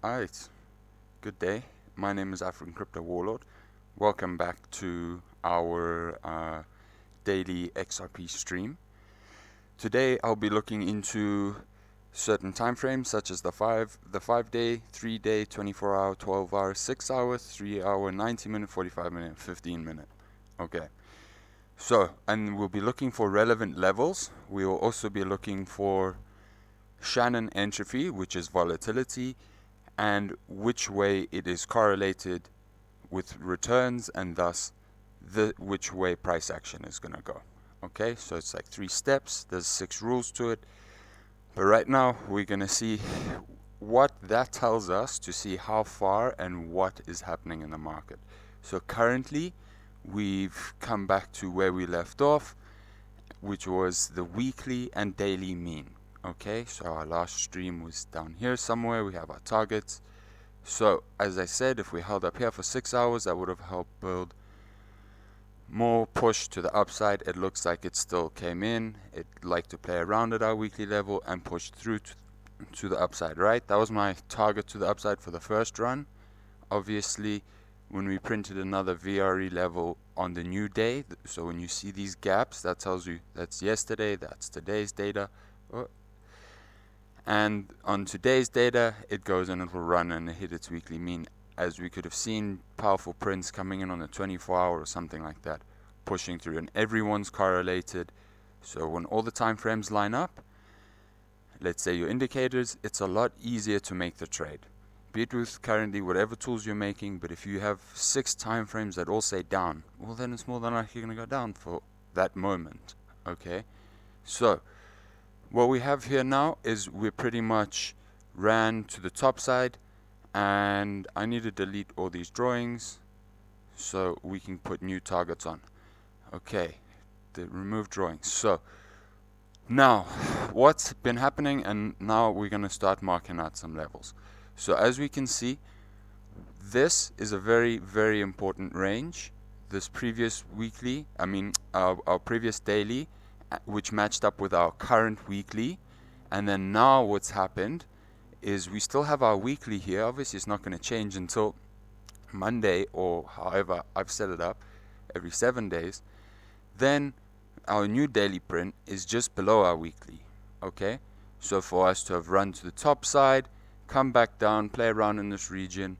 Alright, good day. My name is African Crypto Warlord. Welcome back to our daily XRP stream. Today I'll be looking into certain time frames such as the 5-day, 3-day, 24-hour, 12-hour, 6-hour, 3-hour, 90-minute, 45-minute, 15-minute. Okay. So, and we'll be looking for relevant levels. We will also be looking for Shannon Entropy, which is volatility, and which way it is correlated with returns, and thus which way price action is going to go. Okay, so it's like 3 steps. There's 6 rules to it. But right now we're going to see what that tells us to see how far and what is happening in the market. So currently we've come back to where we left off, which was the weekly and daily mean. Okay, so our last stream was down here somewhere. We have our targets. So as I said, if we held up here for 6 hours, that would have helped build more push to the upside. It looks like it still came in. It liked to play around at our weekly level and push through to the upside, right? That was my target to the upside for the first run. Obviously, when we printed another VRE level on the new day, so when you see these gaps, that tells you that's yesterday, that's today's data. And on today's data, it goes and it will run and hit its weekly mean. As we could have seen, powerful prints coming in on the 24-hour or something like that, pushing through, and everyone's correlated. So when all the time frames line up, let's say your indicators, it's a lot easier to make the trade. Be it with currently whatever tools you're making, but if you have 6 time frames that all say down, well then it's more than likely going to go down for that moment. Okay, so what we have here now is we pretty much ran to the top side, and I need to delete all these drawings so we can put new targets on. Okay, the remove drawings. So now what's been happening, and now we're going to start marking out some levels. So as we can see, this is a very, very important range. This previous weekly, our previous daily, which matched up with our current weekly, and then now what's happened is we still have our weekly here. Obviously it's not going to change until Monday, or however I've set it up, every 7 days. Then our new daily print is just below our weekly. Okay, so for us to have run to the top side, come back down, play around in this region,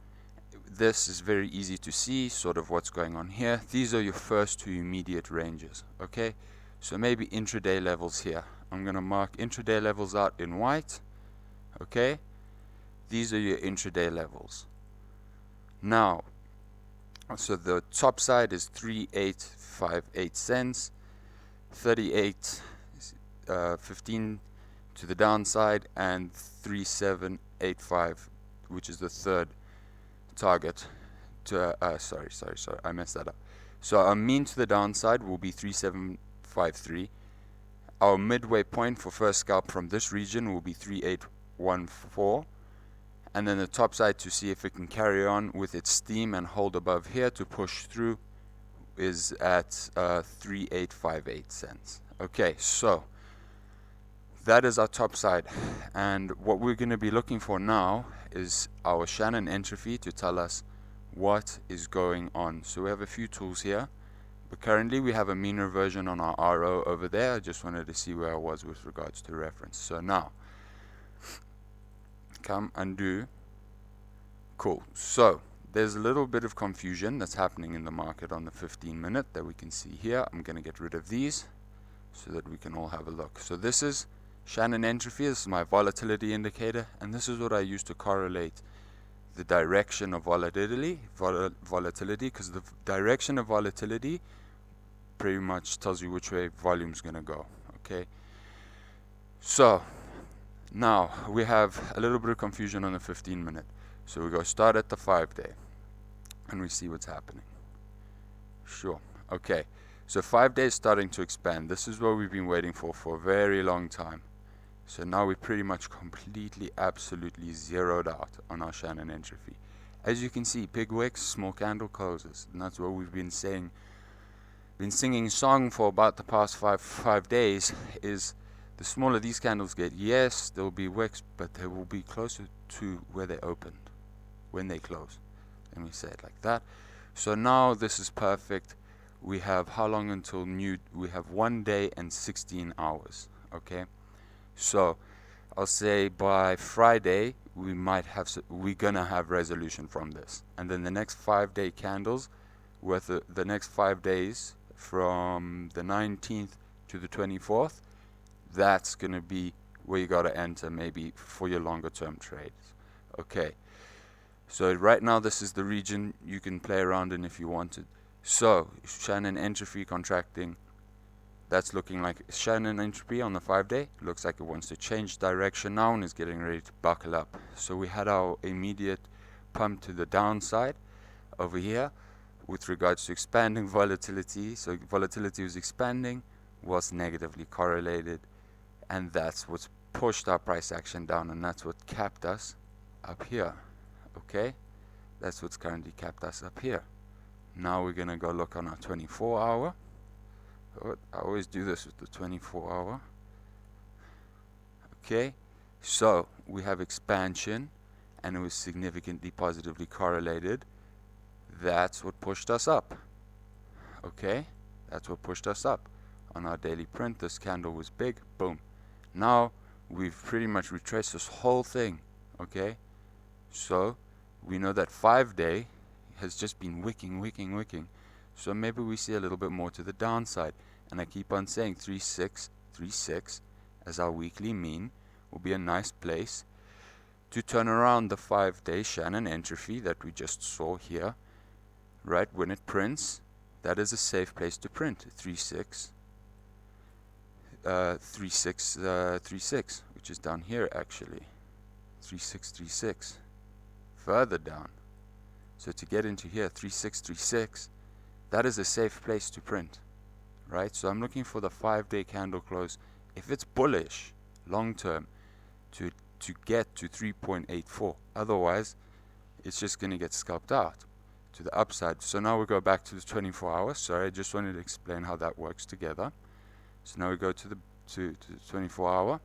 this is very easy to see sort of what's going on here. These are your first 2 immediate ranges. Okay, so maybe intraday levels here. I'm going to mark intraday levels out in white. Okay, these are your intraday levels. Now, so the top side is 3858 cents, 38.15 to the downside, and 3785, which is the third target to sorry, I messed that up. So our mean to the downside will be 3753. Our midway point for first scalp from this region will be 3814, and then the top side, to see if it can carry on with its steam and hold above here to push through, is at 3858 cents. Okay, so that is our top side, and what we're going to be looking for now is our Shannon Entropy to tell us what is going on. So we have a few tools here, but currently we have a mean reversion on our RO over there. I just wanted to see where I was with regards to reference. So now, come undo. Cool. So there's a little bit of confusion that's happening in the market on the 15-minute that we can see here. I'm going to get rid of these so that we can all have a look. So this is Shannon Entropy. This is my volatility indicator, and this is what I use to correlate the direction of volatility, because the direction of volatility pretty much tells you which way volume is going to go. Okay, so now we have a little bit of confusion on the 15-minute. So we go start at the 5-day and we see what's happening. Sure. Okay, so 5 days starting to expand. This is what we've been waiting for a very long time. So now we pretty much completely, absolutely zeroed out on our Shannon Entropy. As you can see, big wicks, small candle closes, and that's what we've been saying, been singing song for about the past five days, is the smaller these candles get, yes, there will be wicks, but they will be closer to where they opened. when they close. Let me say it like that. So now this is perfect. We have how long until new? We have 1 day and 16 hours. Okay, so I'll say by Friday we're gonna have resolution from this, and then the next 5-day candles with the next 5 days from the 19th to the 24th, that's gonna be where you gotta enter maybe for your longer term trades. Okay, so right now this is the region you can play around in if you wanted. So Shannon Entropy contracting, that's looking like Shannon Entropy on the 5-day. Looks like it wants to change direction now and is getting ready to buckle up. So we had our immediate pump to the downside over here with regards to expanding volatility. So volatility was expanding, was negatively correlated, and that's what's pushed our price action down, and that's what capped us up here. Okay, that's what's currently capped us up here. Now we're gonna go look on our 24-hour. I always do this with the 24-hour. Okay, so we have expansion, and it was significantly positively correlated. That's what pushed us up. Okay, that's what pushed us up. On our daily print, this candle was big. Boom. Now we've pretty much retraced this whole thing. Okay, so we know that 5-day has just been wicking. So maybe we see a little bit more to the downside. And I keep on saying 3636 as our weekly mean will be a nice place to turn around the 5-day Shannon Entropy that we just saw here. Right, when it prints, that is a safe place to print. 3636, which is down here actually. 3636. Further down. So to get into here, 3636, that is a safe place to print. Right, so I'm looking for the 5-day candle close, if it's bullish long term, to get to 3.84. Otherwise it's just going to get scalped out to the upside. So now we go back to the 24 hours. Sorry, I just wanted to explain how that works together. So now we go to the 24-hour.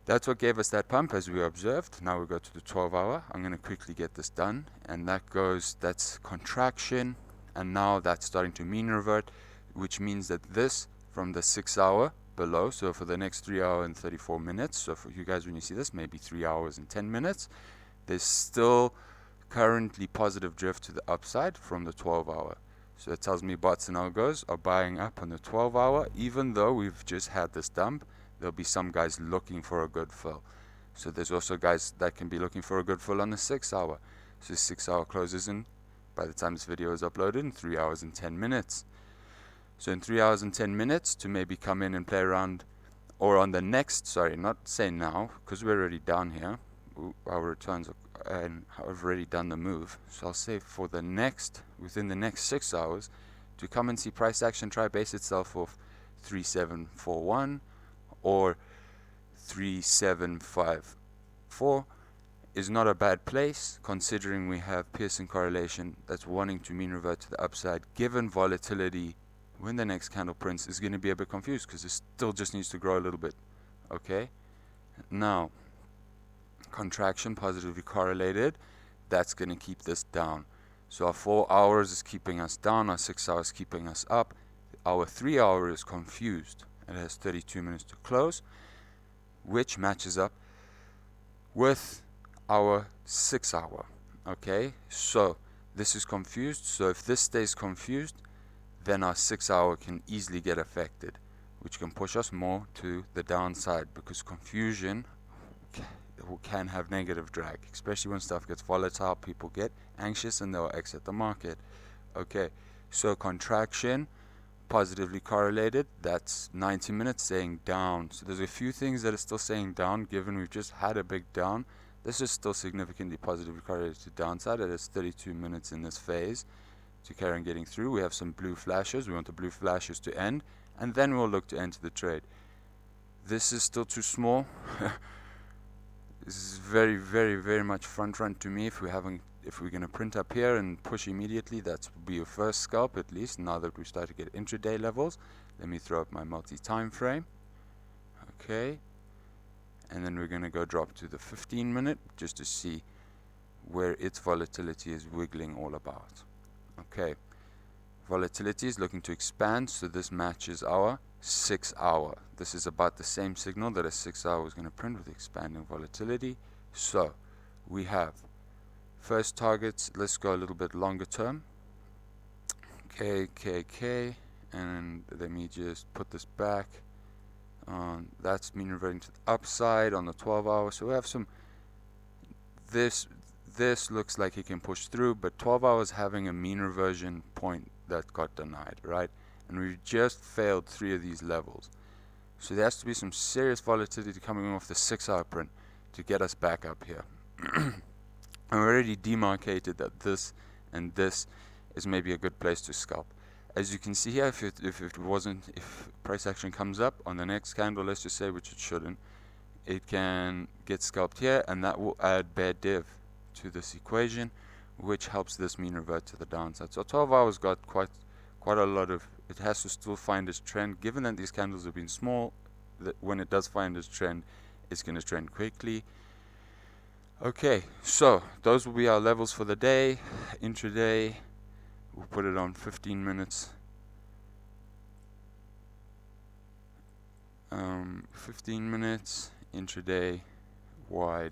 That's what gave us that pump, as we observed. Now we go to the 12-hour. I'm going to quickly get this done, and that's contraction, and now that's starting to mean revert, which means that this from the 6-hour below, so for the next 3 hours and 34 minutes, so for you guys when you see this, maybe 3 hours and 10 minutes, there's still currently positive drift to the upside from the 12-hour. So it tells me bots and algos are buying up on the 12-hour, even though we've just had this dump. There'll be some guys looking for a good fill. So there's also guys that can be looking for a good fill on the 6-hour. So 6-hour closes in, by the time this video is uploaded, in 3 hours and 10 minutes. So in 3 hours and 10 minutes to maybe come in and play around, or on the next, sorry, not say now, because we're already down here. Our returns and have already done the move. So I'll say for the next, within the next 6 hours, to come and see price action try base itself off 3741 or 3754 is not a bad place, considering we have Pearson correlation that's wanting to mean revert to the upside. Given volatility, when the next candle prints, is going to be a bit confused because it still just needs to grow a little bit. Okay, now contraction positively correlated, that's going to keep this down. So our 4 hours is keeping us down, our 6 hours keeping us up. Our 3 hour is confused. It has 32 minutes to close, which matches up with our 6 hour. Okay, so this is confused. So if this stays confused, then our 6 hour can easily get affected, which can push us more to the downside, because confusion can have negative drag, especially when stuff gets volatile. People get anxious and they'll exit the market. Okay, so contraction positively correlated, that's 90 minutes saying down. So there's a few things that are still saying down, given we've just had a big down. This is still significantly positively correlated to downside. It is 32 minutes in this phase to carry on getting through. We have some blue flashes. We want the blue flashes to end, and then we'll look to enter the trade. This is still too small. This is very, very, very much front run to me. If we're going to print up here and push immediately, that would be your first scalp, at least now that we start to get intraday levels. Let me throw up my multi-time frame. Okay, and then we're going to go drop to the 15-minute just to see where its volatility is wiggling all about. Okay, volatility is looking to expand, so this matches our 6 hour. This is about the same signal that a 6 hour is going to print with expanding volatility. So we have first targets. Let's go a little bit longer term. KKK, and let me just put this back. That's mean reverting to the upside on the 12 hour. So we have some, this looks like he can push through, but 12 hours having a mean reversion point that got denied, right? And we just failed 3 of these levels. So there has to be some serious volatility coming off the 6 hour print to get us back up here. I already demarcated that this and this is maybe a good place to scalp. As you can see here, if price action comes up on the next candle, let's just say, which it shouldn't, it can get scalped here, and that will add bear div to this equation, which helps this mean revert to the downside. So 12 hours got quite a lot of, it has to still find its trend. Given that these candles have been small, that when it does find its trend, it's going to trend quickly. Okay, so those will be our levels for the day. Intraday, we'll put it on 15 minutes. 15 minutes intraday wide.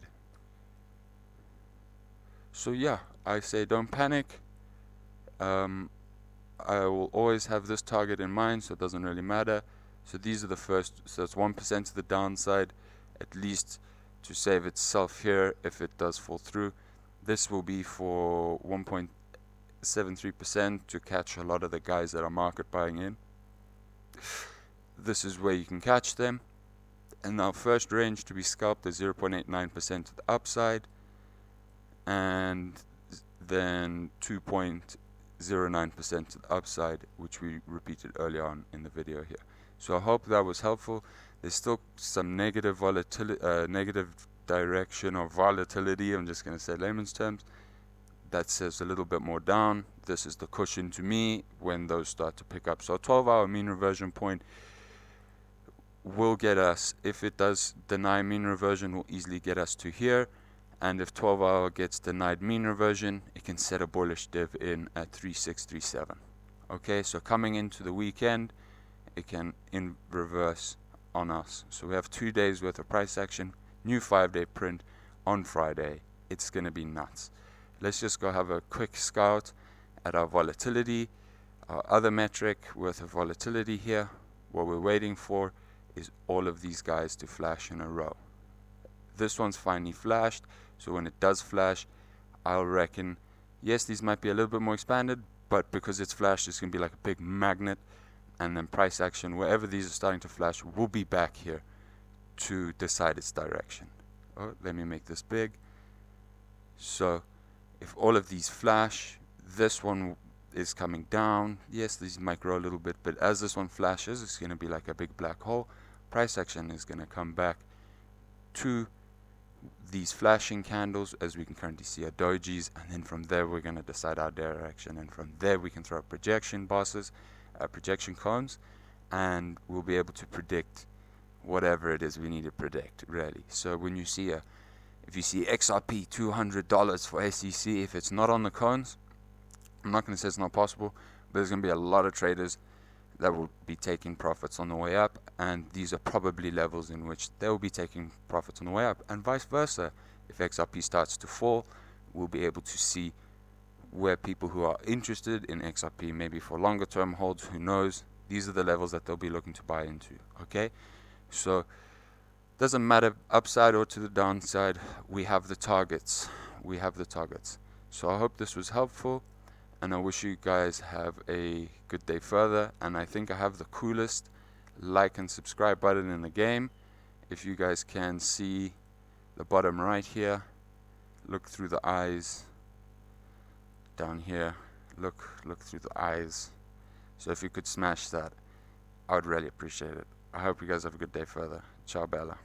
So yeah, I say don't panic. I will always have this target in mind, so it doesn't really matter. So these are the first, so it's 1% to the downside, at least, to save itself here if it does fall through. This will be for 1.73% to catch a lot of the guys that are market buying in. This is where you can catch them. And our first range to be scalped is 0.89% to the upside, and then 2.09% to the upside, which we repeated earlier on in the video here. So I hope that was helpful. There's still some negative volatility, negative direction or volatility, I'm just going to say layman's terms, that says a little bit more down. This is the cushion to me when those start to pick up. So a 12-hour mean reversion point will get us, if it does deny mean reversion, will easily get us to here. And if 12-hour gets denied mean reversion, it can set a bullish div in at 3637. Okay, so coming into the weekend, it can in reverse on us. So we have 2 days worth of price action, new 5-day print on Friday. It's going to be nuts. Let's just go have a quick scout at our volatility, our other metric worth of volatility here. What we're waiting for is all of these guys to flash in a row. This one's finally flashed, so when it does flash, I'll reckon, yes, these might be a little bit more expanded, but because it's flashed, it's going to be like a big magnet, and then price action, wherever these are starting to flash, will be back here to decide its direction. Oh, let me make this big. So if all of these flash, this one is coming down. Yes, these might grow a little bit, but as this one flashes, it's going to be like a big black hole. Price action is going to come back to these flashing candles, as we can currently see our dojis, and then from there we're going to decide our direction, and from there we can throw up projection bosses, projection cones, and we'll be able to predict whatever it is we need to predict, really. So when you see if you see XRP $200 for SEC, if it's not on the cones, I'm not going to say it's not possible, but there's going to be a lot of traders that will be taking profits on the way up, and these are probably levels in which they will be taking profits on the way up, and vice versa. If XRP starts to fall, we'll be able to see where people who are interested in XRP, maybe for longer term holds, who knows, these are the levels that they'll be looking to buy into. Okay, so doesn't matter upside or to the downside, we have the targets. So I hope this was helpful, and I wish you guys have a good day further. And I think I have the coolest like and subscribe button in the game. If you guys can see the bottom right here, look through the eyes down here, look through the eyes. So if you could smash that, I would really appreciate it. I hope you guys have a good day further. Ciao, Bella.